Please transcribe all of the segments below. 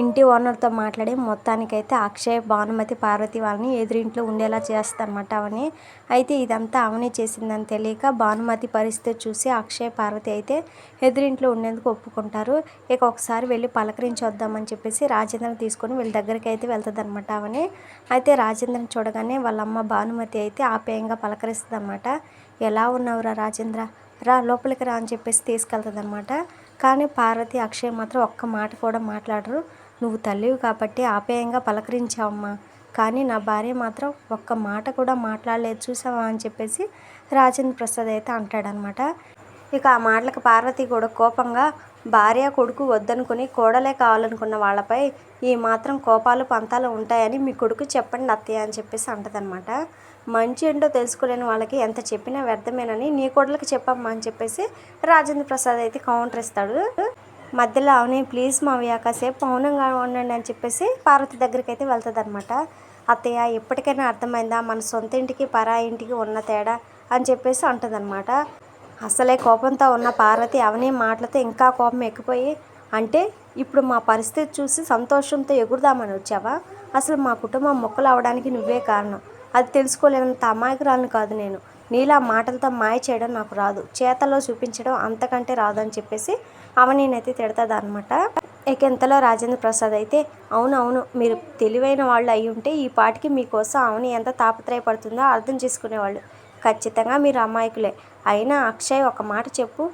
ఇంటి ఓనర్తో మాట్లాడి మొత్తానికైతే అక్షయ్, భానుమతి, పార్వతి వాళ్ళని ఎదురింట్లో ఉండేలా చేస్తారన్నమాట అవని. అయితే ఇదంతా అవని చేసిందని తెలియక భానుమతి పరిస్థితి చూసి అక్షయ్, పార్వతి అయితే ఎదురింట్లో ఉండేందుకు ఒప్పుకుంటారు. ఇక ఒకసారి వెళ్ళి పలకరించి వద్దామని చెప్పేసి రాజేంద్రని తీసుకొని వీళ్ళ దగ్గరికి అయితే వెళ్తుందన్నమాట అవని. అయితే రాజేంద్రని చూడగానే వాళ్ళమ్మ భానుమతి అయితే ఆప్యాయంగా పలకరిస్తుంది అన్నమాట. ఎలా ఉన్నావురా రాజేంద్ర, రా లోపలికి రా అని చెప్పేసి తీసుకెళ్తుంది అనమాట. కానీ పార్వతి, అక్షయ్ మాత్రం ఒక్క మాట కూడా మాట్లాడరు. నువ్వు తల్లివి కాబట్టి ఆప్యాయంగా పలకరించావమ్మా, కానీ నా భార్య మాత్రం ఒక్క మాట కూడా మాట్లాడలేదు చూసావా అని చెప్పేసి రాజేంద్ర ప్రసాద్ అయితే అంటాడనమాట. ఇక ఆ మాటలకు పార్వతి కూడా కోపంగా, భార్య కొడుకు వద్దనుకుని కోడలే కావాలనుకున్న వాళ్ళపై ఈ మాత్రం కోపాలు పంతాలు ఉంటాయని మీ కొడుకు చెప్పండి అత్తయ్య అని చెప్పేసి అంటదనమాట. మంచి ఏంటో తెలుసుకోలేని వాళ్ళకి ఎంత చెప్పినా వ్యర్థమేనని నీ కొడులకి చెప్పమ్మా అని చెప్పేసి రాజేంద్ర ప్రసాద్ అయితే కౌంటర్ ఇస్తాడు. మధ్యలో అవని ప్లీజ్ మావయ్య కాసేపు మౌనంగా ఉండండి అని చెప్పేసి పార్వతి దగ్గరికి అయితే వెళ్తుంది అనమాట. అత్తయ్య ఎప్పటికైనా అర్థమైందా మన సొంత ఇంటికి పరాయి ఇంటికి ఉన్న తేడా అని చెప్పేసి అంటదనమాట. అసలే కోపంతో ఉన్న పార్వతి అవని మాటలతో ఇంకా కోపం ఎక్కిపోయి, అంటే ఇప్పుడు మా పరిస్థితి చూసి సంతోషంతో ఎగురుదామని వచ్చావా? అసలు మా కుటుంబం మొక్కలు అవడానికి నువ్వే కారణం. అది తెలుసుకోలేనంత అమాయకురాలను కాదు నేను. నీలా మాటలతో మాయ చేయడం నాకు రాదు, చేతల్లో చూపించడం అంతకంటే రాదు అని చెప్పేసి అవనీనైతే తిడతాది అనమాట. ఇక ఇంతలో రాజేంద్ర ప్రసాద్ అయితే అవునవును, మీరు తెలివైన వాళ్ళు అయి ఉంటే ఈ పాటికి మీకోసం అవని ఎంత తాపత్రయపడుతుందో అర్థం చేసుకునేవాళ్ళు. ఖచ్చితంగా మీరు అమాయకులే. అయినా అక్షయ్ ఒక మాట చెప్పు,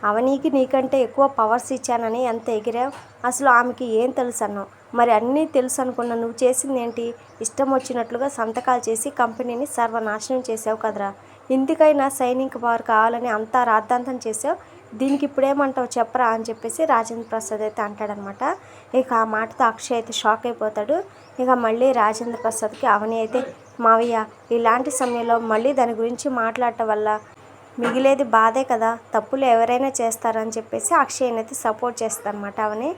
అవనీకి నీకంటే ఎక్కువ పవర్స్ ఇచ్చానని ఎంత ఎగిరావు? అసలు ఆమెకి ఏం తెలుసు అన్నావు? మరి అన్నీ తెలుసు అనుకున్న నువ్వు చేసింది ఏంటి? ఇష్టం వచ్చినట్లుగా సంతకాలు చేసి కంపెనీని సర్వనాశనం చేసావు కదరా. ఇందుకైనా సైనింగ్ పవర్ కావాలని అంతా రాద్ధాంతం చేసావు. దీనికి ఇప్పుడేమంటావు చెప్పరా అని చెప్పేసి రాజేంద్ర ప్రసాద్ అయితే అంటాడనమాట. ఇక ఆ మాటతో అక్షయ్ అయితే షాక్ అయిపోతాడు. ఇక మళ్ళీ రాజేంద్ర ప్రసాద్కి అవని అయితే మావయ్య ఇలాంటి సమయంలో మళ్ళీ దాని గురించి మాట్లాడటం వల్ల మిగిలేది బాధే కదా, తప్పులు ఎవరైనా చేస్తారని చెప్పేసి అక్షయ్ని అయితే సపోర్ట్ చేస్తారనమాట అవని.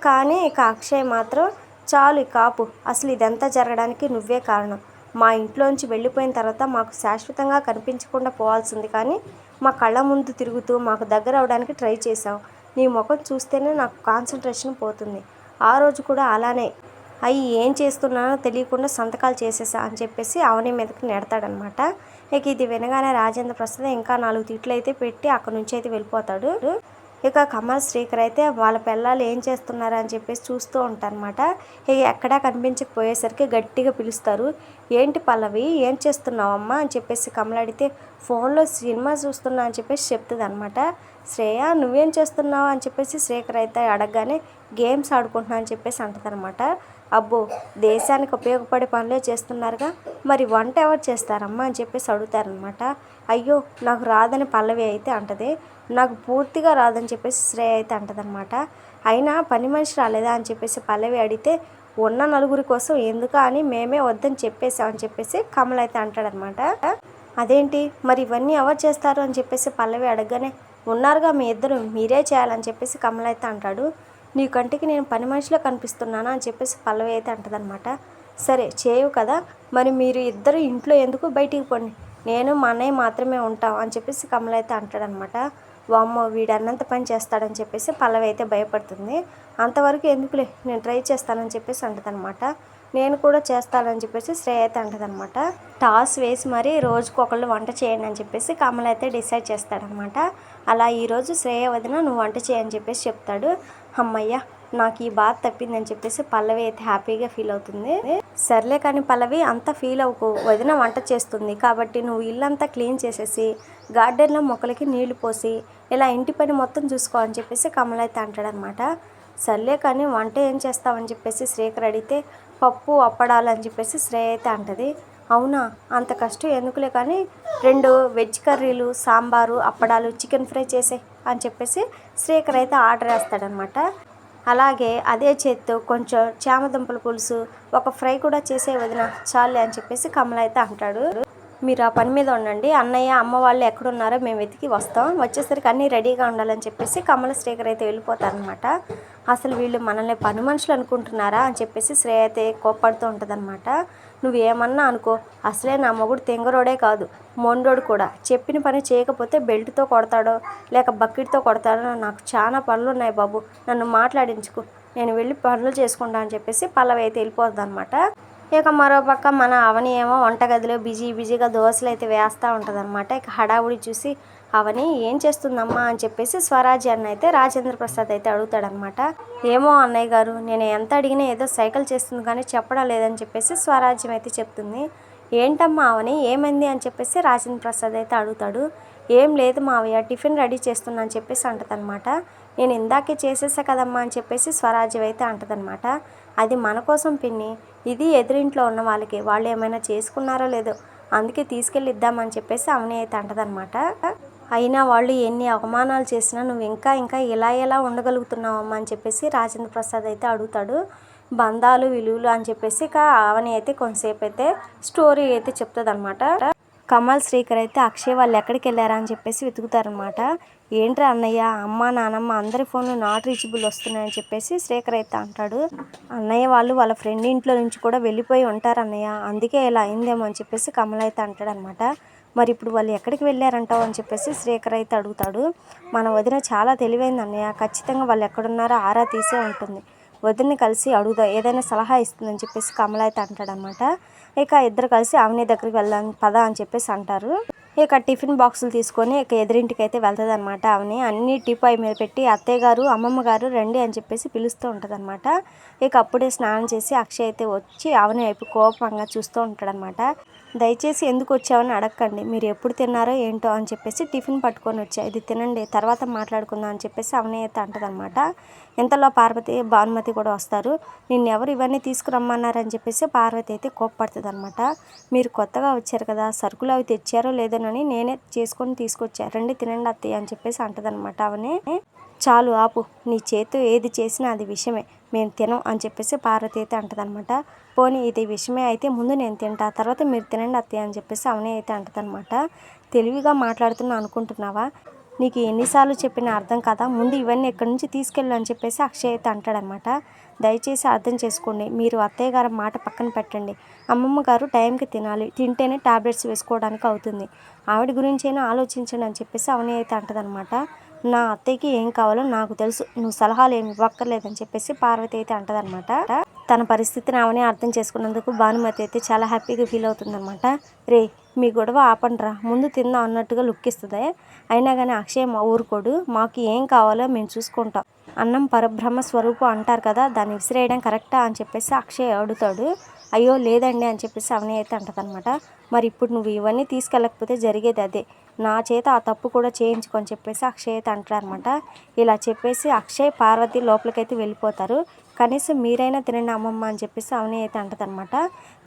కానీ ఇక అక్షయ్ మాత్రం చాలు కాపు, అసలు ఇదంతా జరగడానికి నువ్వే కారణం. మా ఇంట్లోంచి వెళ్ళిపోయిన తర్వాత మాకు శాశ్వతంగా కనిపించకుండా పోవాల్సింది, కానీ మా కళ్ళ ముందు తిరుగుతూ మాకు దగ్గర అవడానికి ట్రై చేసావు. నీ ముఖం చూస్తేనే నాకు కాన్సన్ట్రేషన్ పోతుంది. ఆ రోజు కూడా అలానే అవి ఏం చేస్తున్నానో తెలియకుండా సంతకాలు చేసేసా అని చెప్పేసి అవని మీదకి నెడతాడనమాట. ఇక ఇది వినగానే రాజేంద్ర ప్రసాద్ ఇంకా 4 తిట్లు అయితే పెట్టి అక్కడి నుంచి అయితే వెళ్ళిపోతాడు. ఇక కమల్, శ్రీకర్ అయితే వాళ్ళ పిల్లలు ఏం చేస్తున్నారు అని చెప్పేసి చూస్తూ ఉంటారనమాట. ఇక ఎక్కడా కనిపించకపోయేసరికి గట్టిగా పిలుస్తారు. ఏంటి పల్లవి ఏం చేస్తున్నావమ్మా అని చెప్పేసి కమల్ అడిగితే ఫోన్లో సినిమా చూస్తున్నా అని చెప్పేసి చెప్తుంది అనమాట. శ్రేయ నువ్వేం చేస్తున్నావు అని చెప్పేసి శ్రీకర్ అయితే అడగగానే గేమ్స్ ఆడుకుంటున్నా అని చెప్పేసి అంటదనమాట. అబ్బో, దేశానికి ఉపయోగపడే పనులే చేస్తున్నారుగా, మరి వంట ఎవరు చేస్తారమ్మా అని చెప్పేసి అడుగుతారనమాట. అయ్యో నాకు రాదని పల్లవి అయితే అంటది. నాకు పూర్తిగా రాదని చెప్పేసి శ్రేయ అయితే అంటదనమాట. అయినా పని మనిషి రాలేదా అని చెప్పేసి పల్లవి అడిగితే ఉన్న నలుగురి కోసం ఎందుకు అని మేమే వద్దని చెప్పేసామని చెప్పేసి కమల్ అయితే అంటాడనమాట. అదేంటి మరి ఇవన్నీ ఎవరు చేస్తారు అని చెప్పేసి పల్లవి అడగగానే ఉన్నారుగా మీ ఇద్దరు, మీరే చేయాలని చెప్పేసి కమల్ అయితే అంటాడు. నీ కంటికి నేను పని మనిషిలో కనిపిస్తున్నానా అని చెప్పేసి పల్లవి అయితే అంటదనమాట. సరే చేయవు కదా, మరి మీరు ఇద్దరు ఇంట్లో ఎందుకు, బయటికి పోండి, నేను మా అన్నయ్య మాత్రమే ఉంటాం అని చెప్పేసి కమల్ అయితే అంటాడనమాట. వామ్మో వీడు అన్నంత పని చేస్తాడని చెప్పేసి పల్లవి అయితే భయపడుతుంది. అంతవరకు ఎందుకులే నేను ట్రై చేస్తానని చెప్పేసి అంటదనమాట. నేను కూడా చేస్తానని చెప్పేసి శ్రేయ అయితే అంటదనమాట. టాస్ వేసి మరి రోజుకొకళ్ళు వంట చేయండి అని చెప్పేసి కమల్ అయితే డిసైడ్ చేస్తాడనమాట. అలా ఈరోజు శ్రేయ వదిన నువ్వు వంట చేయని చెప్పేసి చెప్తాడు. అమ్మయ్య నాకు ఈ బాధ తప్పిందని చెప్పేసి పల్లవి అయితే హ్యాపీగా ఫీల్ అవుతుంది. సర్లే కానీ పల్లవి అంతా ఫీల్ అవ్వకు, వదిన వంట చేస్తుంది కాబట్టి నువ్వు ఇల్లంతా క్లీన్ చేసేసి గార్డెన్లో మొక్కలకి నీళ్లు పోసి ఇలా ఇంటి పని మొత్తం చూసుకో అని చెప్పేసి కమల్ అయితే అంటాడనమాట. సర్లే కానీ వంట ఏం చేస్తావని చెప్పేసి శ్రీకర్ అడిగితే పప్పు అప్పడాలు అని చెప్పేసి శ్రేయ అయితే అంటది. అవునా, అంత కష్టం ఎందుకులే కానీ 2 వెజ్ కర్రీలు, సాంబారు, అప్పడాలు, చికెన్ ఫ్రై చేసే అని చెప్పేసి శ్రీకర్ అయితే ఆర్డర్ వేస్తాడనమాట. అలాగే అదే చేత్తో కొంచెం చామదుంపల పులుసు, ఒక ఫ్రై కూడా చేసే వదిన చాలే అని చెప్పేసి కమల్ అయితే అంటాడు. మీరు ఆ పని మీద ఉండండి, అన్నయ్య అమ్మ వాళ్ళు ఎక్కడున్నారో మేము వెతికి వస్తాం, వచ్చేసరికి అన్నీ రెడీగా ఉండాలని చెప్పేసి కమల శ్రీకర్ అయితే వెళ్ళిపోతారనమాట. అసలు వీళ్ళు మనల్ని పని మనుషులు అనుకుంటున్నారా అని చెప్పేసి శ్రేయ అయితే కోప్పడుతూ ఉంటుందన్నమాట. నువ్వేమన్నా అనుకో, అసలే నా మొగుడు తెంగరోడే కాదు మొండోడు కూడా. చెప్పిన పని చేయకపోతే బెల్ట్తో కొడతాడో లేక బకెట్తో కొడతాడో, నాకు చాలా పనులు ఉన్నాయి బాబు, నన్ను మాట్లాడించుకో నేను వెళ్ళి పనులు చేసుకుంటా అని చెప్పేసి పల్లవి అయితే వెళ్ళిపోతుంది అనమాట. ఇక మరోపక్క మన అవని ఏమో వంటగదిలో బిజీగా దోశలు అయితే వేస్తూ ఉంటుంది అనమాట. ఇక హడావుడి చూసి అవని ఏం చేస్తుందమ్మా అని చెప్పేసి స్వరాజ్యాన్ని అయితే రాజేంద్ర ప్రసాద్ అయితే అడుగుతాడనమాట. ఏమో అన్నయ్య గారు, నేను ఎంత అడిగినా ఏదో సైకిల్ చేస్తుంది కానీ చెప్పడం లేదని చెప్పేసి స్వరాజ్యం అయితే చెప్తుంది. ఏంటమ్మా అవని ఏమైంది అని చెప్పేసి రాజేంద్ర ప్రసాద్ అయితే అడుగుతాడు. ఏం లేదు మావయ్య, టిఫిన్ రెడీ చేస్తున్నా అని చెప్పేసి అంటదనమాట. నేను ఇందాకే చేసేసా కదమ్మా అని చెప్పేసి స్వరాజ్యం అయితే అంటదనమాట. అది మన కోసం పిన్ని, ఇది ఎదురింట్లో ఉన్న వాళ్ళకి, వాళ్ళు ఏమైనా చేసుకున్నారో లేదో అందుకే తీసుకెళ్ళి ఇద్దామని చెప్పేసి అవని అయితే అంటదనమాట. అయినా వాళ్ళు ఎన్ని అవమానాలు చేసినా నువ్వు ఇంకా ఎలా ఉండగలుగుతున్నావమ్మా అని చెప్పేసి రాజేంద్ర ప్రసాద్ అయితే అడుగుతాడు. బంధాలు విలువలు అని చెప్పేసి ఇక అవని అయితే కొంతసేపు అయితే స్టోరీ అయితే చెప్తుంది అనమాట. కమల్ శ్రీకర్ అయితే అక్షయ్ వాళ్ళు ఎక్కడికి వెళ్ళారా అని చెప్పేసి వెతుకుతారనమాట. ఏంట్రా అన్నయ్య, అమ్మ నానమ్మ అందరి ఫోన్లు నాట్ రీచబుల్ వస్తున్నాయని చెప్పేసి శ్రీకర్ అయితే అంటాడు. అన్నయ్య వాళ్ళు వాళ్ళ ఫ్రెండ్ ఇంట్లో నుంచి కూడా వెళ్ళిపోయి ఉంటారు అన్నయ్య, అందుకే ఇలా అయిందేమో అని చెప్పేసి కమల్ అయితే అంటాడనమాట. మరి ఇప్పుడు వాళ్ళు ఎక్కడికి వెళ్ళారంటావు అని చెప్పేసి శ్రీకర్ అయితే అడుగుతాడు. మన వదిన చాలా తెలివైంది అన్నయ్య, ఖచ్చితంగా వాళ్ళు ఎక్కడున్నారో ఆరా తీసే ఉంటుంది, వదిన్ని కలిసి అడుగుదా ఏదైనా సలహా ఇస్తుందని చెప్పేసి కమల్ అయితే అంటాడనమాట. ఇక ఇద్దరు కలిసి అవని దగ్గరికి వెళ్దాం పద అని చెప్పేసి అంటారు. ఇక టిఫిన్ బాక్సులు తీసుకొని ఇక ఎదురింటికి అయితే వెళ్తుంది అనమాట. అవని అన్ని టీపాయ్ మీద పెట్టి అత్తయ్య గారు అమ్మమ్మ గారు రండి అని చెప్పేసి పిలుస్తూ ఉంటుంది అనమాట. ఇక అప్పుడే స్నానం చేసి అక్షయ్ అయితే వచ్చి అవని వైపు కోపంగా చూస్తూ ఉంటాడనమాట. దయచేసి ఎందుకు వచ్చావని అడగండి, మీరు ఎప్పుడు తిన్నారో ఏంటో అని చెప్పేసి టిఫిన్ పట్టుకొని వచ్చా, ఇది తినండి తర్వాత మాట్లాడుకుందాం అని చెప్పేసి అవని అయితే అంటదనమాట. ఇంతలో పార్వతి భానుమతి కూడా వస్తారు. నిన్నెవరు ఇవన్నీ తీసుకురమ్మన్నారని చెప్పేసి పార్వతి అయితే కోప్పడుతుంది అనమాట. మీరు కొత్తగా వచ్చారు కదా, సరుకులు అవి తెచ్చారో లేదోనని నేనే చేసుకొని తీసుకొచ్చా, రండి తినండి అత్తయ్య అని చెప్పేసి అంటదనమాట. అవని చాలు ఆపు, నీ చేతి ఏది చేసినా అది విషమే, మేము తినం అని చెప్పేసి పార్వతి అయితే అంటదనమాట. పోనీ ఇది విషమే అయితే ముందు నేను తింటా, తర్వాత మీరు తినండి అత్తయ్య అని చెప్పేసి అవని అయితే అంటదనమాట. తెలివిగా మాట్లాడుతున్నా అనుకుంటున్నావా, నీకు ఎన్నిసార్లు చెప్పినా అర్థం కదా, ముందు ఇవన్నీ ఎక్కడి నుంచి తీసుకెళ్ళు అని చెప్పేసి అక్షయ్ అయితే అంటాడనమాట. దయచేసి అర్థం చేసుకోండి, మీరు అత్తయ్య గారి మాట పక్కన పెట్టండి, అమ్మమ్మ గారు టైంకి తినాలి, తింటేనే టాబ్లెట్స్ వేసుకోవడానికి అవుతుంది, ఆవిడ గురించైనా ఆలోచించండి అని చెప్పేసి అవని అయితే అంటదనమాట. నా అత్తయ్యకి ఏం కావాలో నాకు తెలుసు, నువ్వు సలహాలు ఏమి ఇవ్వక్కర్లేదని చెప్పేసి పార్వతి అయితే అంటదనమాట. తన పరిస్థితిని అవని అర్థం చేసుకున్నందుకు భానుమతి అయితే చాలా హ్యాపీగా ఫీల్ అవుతుందన్నమాట. రే మీ గొడవ ఆపండ్రా, ముందు తిందాం అన్నట్టుగా లుక్ ఇస్తుంది. అయినా కానీ అక్షయ్ మా ఊరుకోడు, మాకు ఏం కావాలో మేము చూసుకుంటాం, అన్నం పరబ్రహ్మ స్వరూపం అంటారు కదా, దాన్ని విసిరేయడం కరెక్టా అని చెప్పేసి అక్షయ్ అడుగుతాడు. అయ్యో లేదండి అని చెప్పేసి అవని అయితే అంటదనమాట. మరి ఇప్పుడు నువ్వు ఇవన్నీ తీసుకెళ్ళకపోతే జరిగేది అదే, నా చేత ఆ తప్పు కూడా చేయించుకొని చెప్పేసి అక్షయ్ అయితే అంటారనమాట. ఇలా చెప్పేసి అక్షయ్ పార్వతి లోపలికైతే వెళ్ళిపోతారు. కనీసం మీరైనా తినండి అమ్మమ్మ అని చెప్పేసి అవని అయితే అంటదనమాట.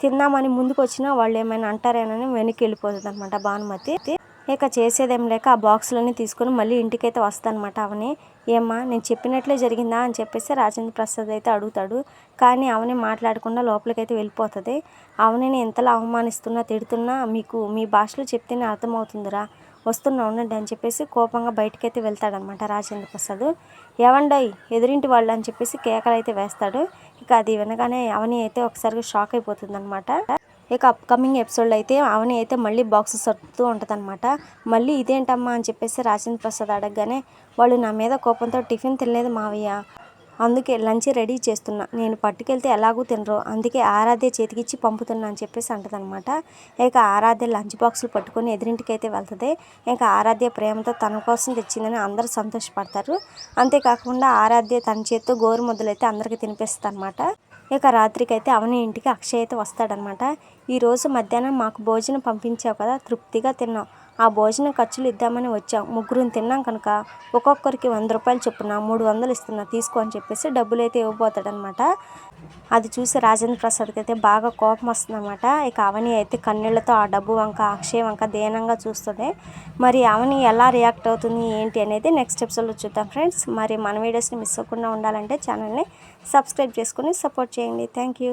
తిందామని ముందుకు వచ్చినా వాళ్ళు ఏమైనా అంటారేనని వెనక్కి వెళ్ళిపోతుంది అనమాట భానుమతి. ఇక చేసేదేం లేక ఆ బాక్సులన్నీ తీసుకొని మళ్ళీ ఇంటికైతే వస్తానమాట అవని. ఏమ్మా నేను చెప్పినట్లే జరిగిందా అని చెప్పేసి రాజేంద్ర ప్రసాద్ అయితే అడుగుతాడు. కానీ అవని మాట్లాడకుండా లోపలికైతే వెళ్ళిపోతుంది. అవనిని ఎంతలా అవమానిస్తున్నా తిడుతున్నా మీకు మీ భాషలో చెప్తేనే అర్థమవుతుందిరా, వస్తున్నా ఉండండి అని చెప్పేసి కోపంగా బయటకైతే వెళ్తాడనమాట రాజేంద్ర ప్రసాద్. ఏవండోయ్ ఎదురింటి వాళ్ళు అని చెప్పేసి కేకలు అయితే వేస్తాడు. ఇక అది వినగానే అవని అయితే ఒకసారిగా షాక్ అయిపోతుంది అనమాట. ఇక అప్కమింగ్ ఎపిసోడ్లో అయితే అవని అయితే మళ్ళీ బాక్స్ సర్దుతూ ఉంటుంది అనమాట. మళ్ళీ ఇదేంటమ్మా అని చెప్పేసి రాజేంద్ర ప్రసాద్ అడగగానే, వాళ్ళు నా మీద కోపంతో టిఫిన్ తినలేదు మావయ్య, అందుకే లంచ్ రెడీ చేస్తున్నా, నేను పట్టుకెళ్తే ఎలాగూ తినరు, అందుకే ఆరాధ్య చేతికిచ్చి పంపుతున్నా అని చెప్పేసి అంటదనమాట. ఇక ఆరాధ్య లంచ్ బాక్సులు పట్టుకొని ఎదురింటికి అయితే వెళ్తుంది. ఇంకా ఆరాధ్య ప్రేమతో తన కోసం తెచ్చిందని అందరూ సంతోషపడతారు. అంతేకాకుండా ఆరాధ్య తన చేత్తో గోరు ముద్దలు అయితే అందరికీ తినిపిస్తుంది అనమాట. ఇక రాత్రికి అయితే అవని ఇంటికి అక్షయ్ అయితే వస్తాడనమాట. ఈరోజు మధ్యాహ్నం మాకు భోజనం పంపించావు కదా, తృప్తిగా తిన్నాం, ఆ భోజనం ఖర్చులు ఇద్దామని వచ్చాం, ముగ్గురుని తిన్నాం కనుక ఒక్కొక్కరికి 100 రూపాయలు చొప్పున 300 ఇస్తున్నా తీసుకో అని చెప్పేసి డబ్బులు అయితే ఇవ్వబోతాడనమాట. అది చూసి రాజేంద్ర ప్రసాద్కి అయితే బాగా కోపం వస్తుందన్నమాట. ఇక అవని అయితే కన్నీళ్లతో ఆ డబ్బు వంక అక్షయ్ వంక దీనంగా చూస్తుంది. మరి అవని ఎలా రియాక్ట్ అవుతుంది ఏంటి అనేది నెక్స్ట్ ఎపిసోడ్లో చూద్దాం ఫ్రెండ్స్. మరి మన వీడియోస్ని మిస్ అవ్వకుండా ఉండాలంటే ఛానల్ని సబ్స్క్రైబ్ చేసుకుని సపోర్ట్ చేయండి. Thank you.